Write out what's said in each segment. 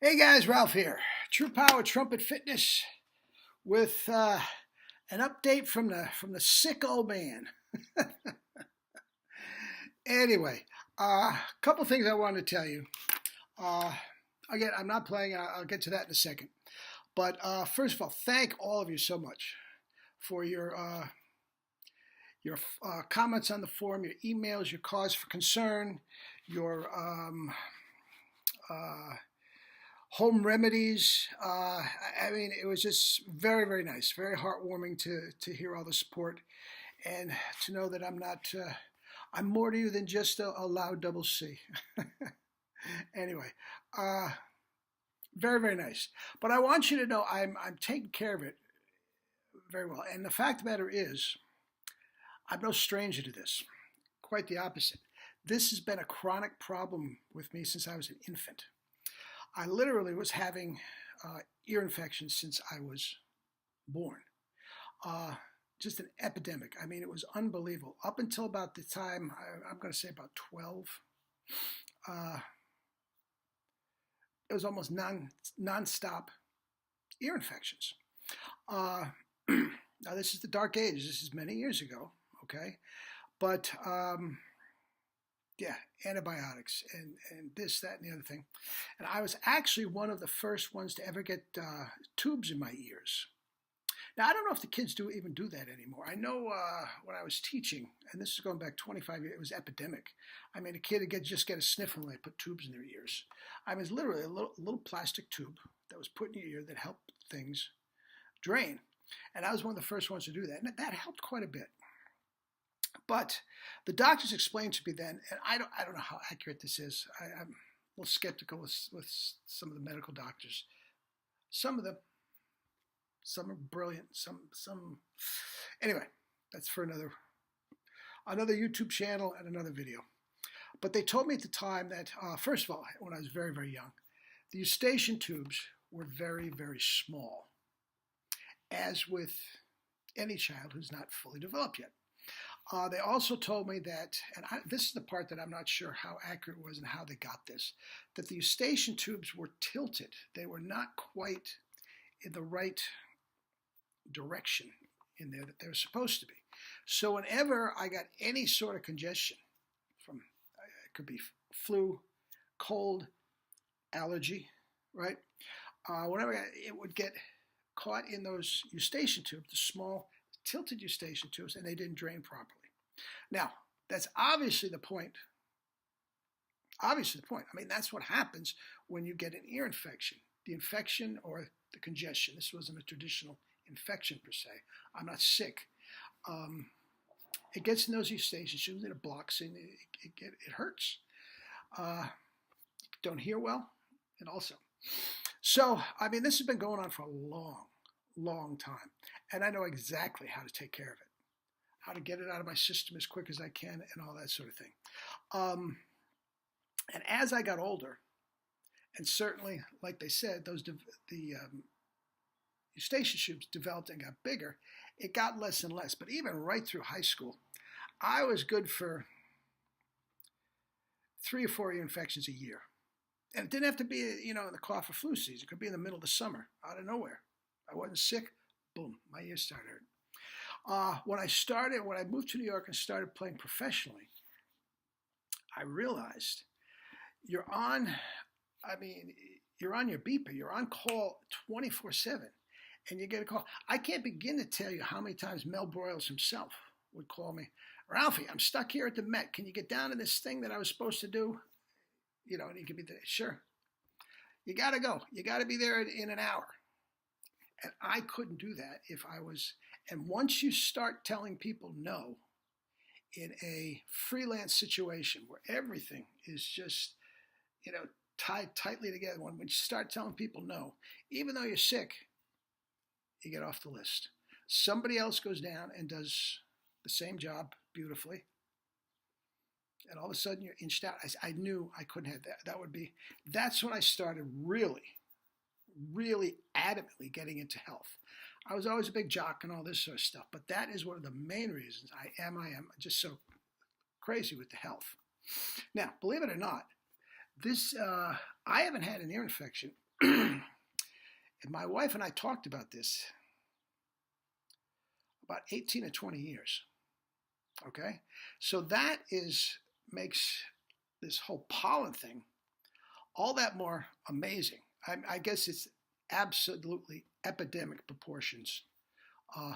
Hey guys, Ralph here. True Power Trumpet Fitness with an update from the sick old man. Anyway, a couple things I wanted to tell you. Uh, Again, I'm not playing. I'll get to that in a second. But first of all, thank all of you so much for your comments on the forum, your emails, your cause for concern, your uh, home remedies. I mean, it was just very, very nice, very heartwarming to hear all the support and to know that I'm not. I'm more to you than just a loud double C. Anyway, uh, very, very nice. But I want you to know I'm taking care of it very well. And the fact of the matter is, I'm no stranger to this. Quite the opposite. This has been a chronic problem with me since I was an infant. I literally was having ear infections since I was born. Uh, just an epidemic. I mean, it was unbelievable. Up until about the time, I'm going to say about 12, uh, it was almost non-stop ear infections. Uh, Now, this is the dark age. This is many years ago, okay? But yeah, antibiotics and this, that, and the other thing. And I was actually one of the first ones to ever get tubes in my ears. Now, I don't know if the kids even do that anymore. I know when I was teaching, and this is going back 25 years, it was epidemic. I mean, a kid would just get a sniffle when they put tubes in their ears. I mean, it's literally a little plastic tube that was put in your ear that helped things drain. And I was one of the first ones to do that. And that helped quite a bit. But the doctors explained to me then, and I don't know how accurate this is. I'm a little skeptical with some of the medical doctors. Some of them, some are brilliant. Some. Anyway, that's for another YouTube channel and another video. But they told me at the time that first of all, when I was very, very young, the eustachian tubes were very, very small, as with any child who's not fully developed yet. They also told me that, and this is the part that I'm not sure how accurate it was and how they got this, that the eustachian tubes were tilted. They were not quite in the right direction in there that they were supposed to be. So whenever I got any sort of congestion, from it could be flu, cold, allergy, right? Whenever it would get caught in those eustachian tubes, the small tilted eustachian tubes, and they didn't drain properly. Now, that's obviously the point. Obviously the point. I mean, that's what happens when you get an ear infection. The infection or the congestion. This wasn't a traditional infection per se. I'm not sick. It gets in those eustachian tubes and it blocks and it hurts. Don't hear well, and also. So, I mean, this has been going on for a long, long time. And I know exactly how to take care of it, how to get it out of my system as quick as I can, and all that sort of thing. And as I got older, and certainly, like they said, the eustachian tubes developed and got bigger, it got less and less. But even right through high school, I was good for 3 or 4 ear infections a year. And it didn't have to be, in the cough or flu season. It could be in the middle of the summer, out of nowhere. I wasn't sick. Boom, my ears started hurting. When I moved to New York and started playing professionally, I realized you're on your beeper. You're on call 24/7, and you get a call. I can't begin to tell you how many times Mel Broyles himself would call me, Ralphie, I'm stuck here at the Met. Can you get down to this thing that I was supposed to do? And he could be there. Sure. You got to go. You got to be there in an hour. And I couldn't do that if I was. And once you start telling people no in a freelance situation where everything is just, tied tightly together, when you start telling people no, even though you're sick, you get off the list. Somebody else goes down and does the same job beautifully. And all of a sudden you're inched out. I knew I couldn't have that. That's when I started really, really adamantly getting into health. I was always a big jock and all this sort of stuff, but that is one of the main reasons I am just so crazy with the health. Now, believe it or not, I haven't had an ear infection and my wife and I talked about this about 18 or 20 years. Okay? So that makes this whole pollen thing all that more amazing. I guess it's absolutely epidemic proportions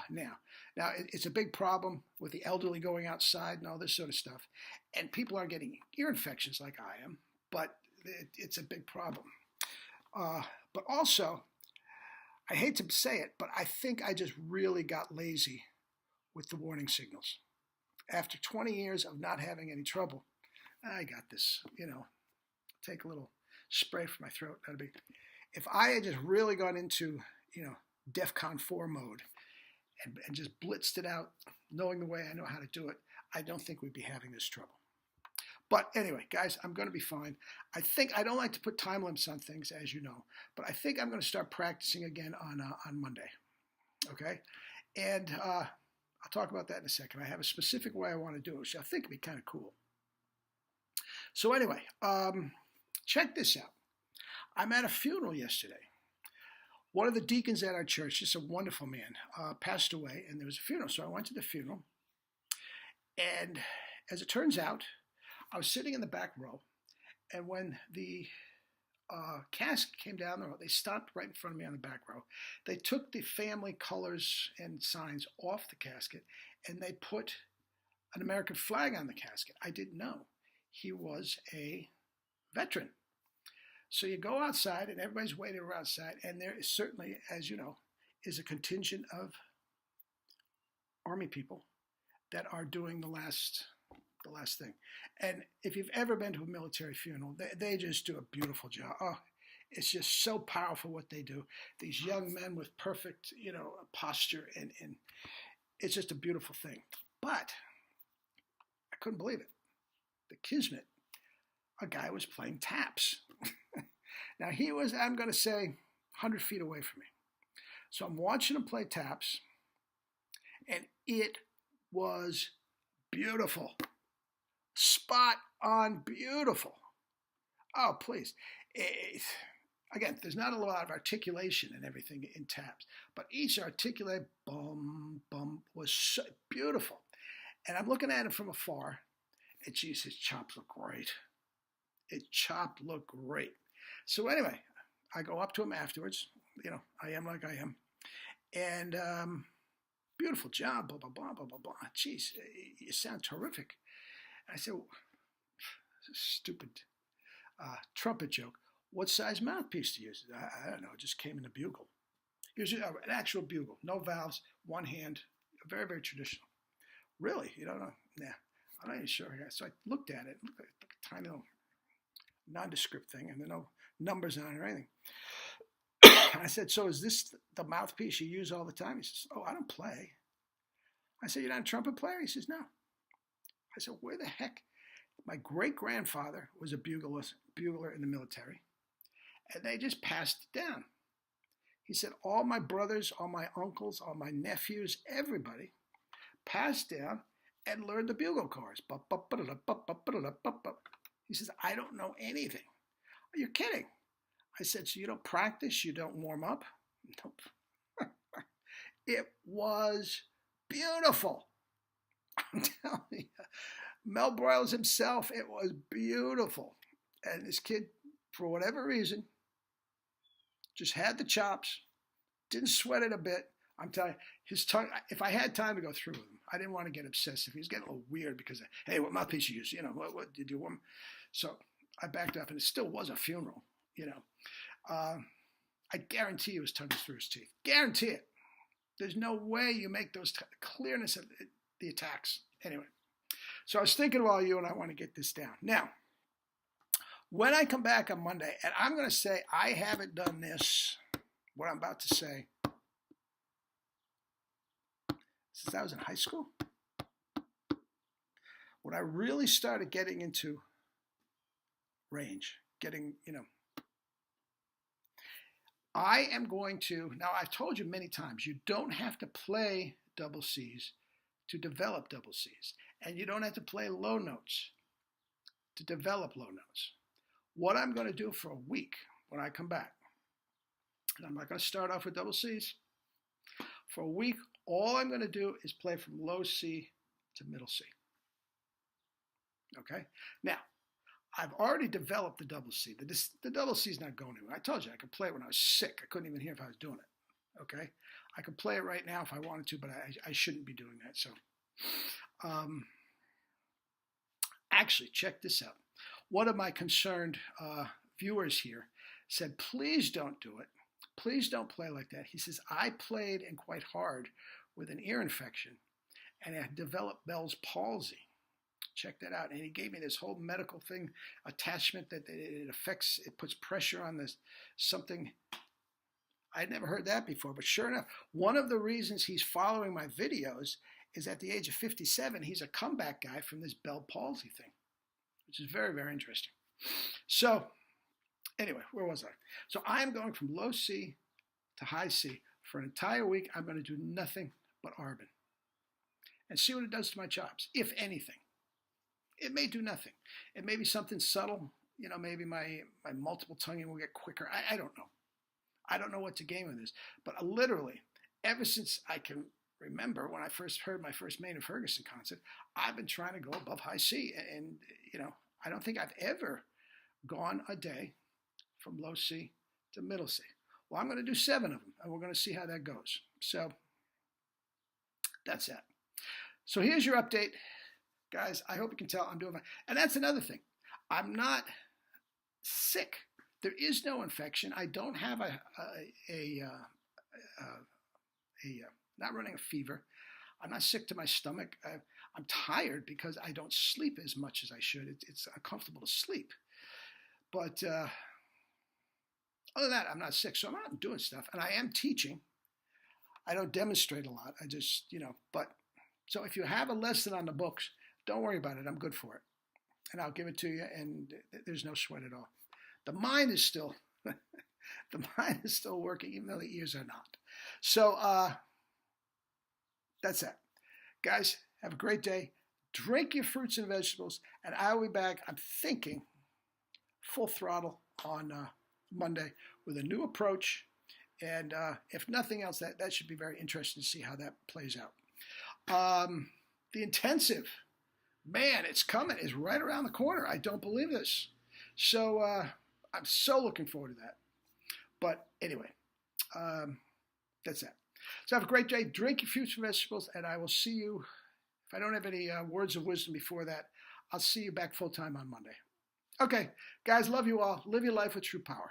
now. It's a big problem with the elderly going outside and all this sort of stuff. And people are getting ear infections like I am, but it's a big problem. But also, I hate to say it, but I think I just really got lazy with the warning signals. After 20 years of not having any trouble, I got this, take a little spray for my throat. That'd be, if I had just really gone into, DEFCON 4 mode and just blitzed it out, knowing the way I know how to do it, I don't think we'd be having this trouble. But anyway, guys, I'm going to be fine. I don't like to put time limits on things, as you know, but I think I'm going to start practicing again on Monday. Okay? And I'll talk about that in a second. I have a specific way I want to do it, which I think would be kind of cool. So anyway, check this out. I'm at a funeral yesterday. One of the deacons at our church, just a wonderful man, passed away, and there was a funeral. So I went to the funeral, and as it turns out, I was sitting in the back row, and when the casket came down the road, they stopped right in front of me on the back row. They took the family colors and signs off the casket, and they put an American flag on the casket. I didn't know he was a veteran. So you go outside, and everybody's waiting around outside, and there is certainly, as you know, is a contingent of Army people that are doing the last thing. And if you've ever been to a military funeral, they just do a beautiful job. Oh, it's just so powerful what they do. These young men with perfect, posture, and it's just a beautiful thing. But I couldn't believe it. The Kismet, a guy was playing taps. Now he was, I'm going to say, 100 feet away from me. So I'm watching him play taps, and it was beautiful. Spot on beautiful. Oh, please. Again, there's not a lot of articulation and everything in taps, but each articulate bum, bum was so beautiful. And I'm looking at him from afar, and geez, his chops look great. His chop looked great. So anyway, I go up to him afterwards. I am like I am. And beautiful job, blah, blah, blah, blah, blah, blah. Geez, you sound terrific. I said, stupid trumpet joke. What size mouthpiece do you use? I don't know. It just came in a bugle. Here's an actual bugle. No valves, one hand. Very, very traditional. Really? You don't know? Nah. I'm not even sure. So I looked at it. It looked like a tiny little nondescript thing, and there are no numbers on it or anything. I said, so is this the mouthpiece you use all the time? He says, oh, I don't play. I said, you're not a trumpet player? He says, no. I said, where the heck? My great-grandfather was a bugler in the military, and they just passed it down. He said, all my brothers, all my uncles, all my nephews, everybody passed down and learned the bugle chorus. He says, I don't know anything. You're kidding. I said, so you don't practice? You don't warm up? Nope. It was beautiful. I'm telling you. Mel Broyles himself, it was beautiful. And this kid, for whatever reason, just had the chops, didn't sweat it a bit. I'm telling you, his tongue, if I had time to go through with him, I didn't want to get obsessive. He was getting a little weird because, hey, what mouthpiece you use? What did you want? So I backed up, and it still was a funeral, I guarantee you his tongue was through his teeth. Guarantee it. There's no way you make those clearness of the attacks. Anyway, so I was thinking of all you, and I want to get this down. Now, when I come back on Monday, and I'm going to say I haven't done this, what I'm about to say, since I was in high school. When I really started getting into range, I am going to, now I've told you many times, you don't have to play double C's to develop double C's. And you don't have to play low notes to develop low notes. What I'm going to do for a week when I come back And I'm not going to start off with double C's. For a week, all I'm going to do is play from low C to middle C. Okay? Now, I've already developed the double C. The double C is not going anywhere. I told you I could play it when I was sick. I couldn't even hear if I was doing it. Okay? I could play it right now if I wanted to, but I shouldn't be doing that. So, actually, check this out. One of my concerned viewers here said, please don't do it. Please don't play like that. He says, I played and quite hard with an ear infection and I developed Bell's palsy. Check that out. And he gave me this whole medical thing, attachment that it puts pressure on this something. I'd never heard that before, but sure enough, one of the reasons he's following my videos is at the age of 57, he's a comeback guy from this Bell palsy thing, which is very, very interesting. So anyway, where was I? So I'm going from low C to high C. For an entire week, I'm going to do nothing but Arbin and see what it does to my chops, if anything. It may do nothing. It may be something subtle. You know, maybe my multiple tonguing will get quicker. I don't know. I don't know what to gain with this. But literally, ever since I can remember when I first heard my first Maynard Ferguson concert, I've been trying to go above high C. And you know, I don't think I've ever gone a day from low C to middle C. Well, I'm going to do 7 of them, and we're going to see how that goes. So that's that. So here's your update. Guys, I hope you can tell I'm doing fine. And that's another thing. I'm not sick. There is no infection. I don't have not running a fever. I'm not sick to my stomach. I'm tired because I don't sleep as much as I should. It's uncomfortable to sleep. But other than that, I'm not sick. So I'm out doing stuff. And I am teaching. I don't demonstrate a lot. I just, but so if you have a lesson on the books, don't worry about it. I'm good for it. And I'll give it to you, and there's no sweat at all. The mind is still working, even though the ears are not. So that's that. Guys, have a great day. Drink your fruits and vegetables, and I will be back, I'm thinking, full throttle on Monday with a new approach. And if nothing else, that should be very interesting to see how that plays out. The intensive. Man, it's coming. It's right around the corner. I don't believe this. So I'm so looking forward to that. But anyway, that's that. So have a great day. Drink your fruits and vegetables, and I will see you. If I don't have any words of wisdom before that, I'll see you back full time on Monday. Okay, guys, love you all. Live your life with true power.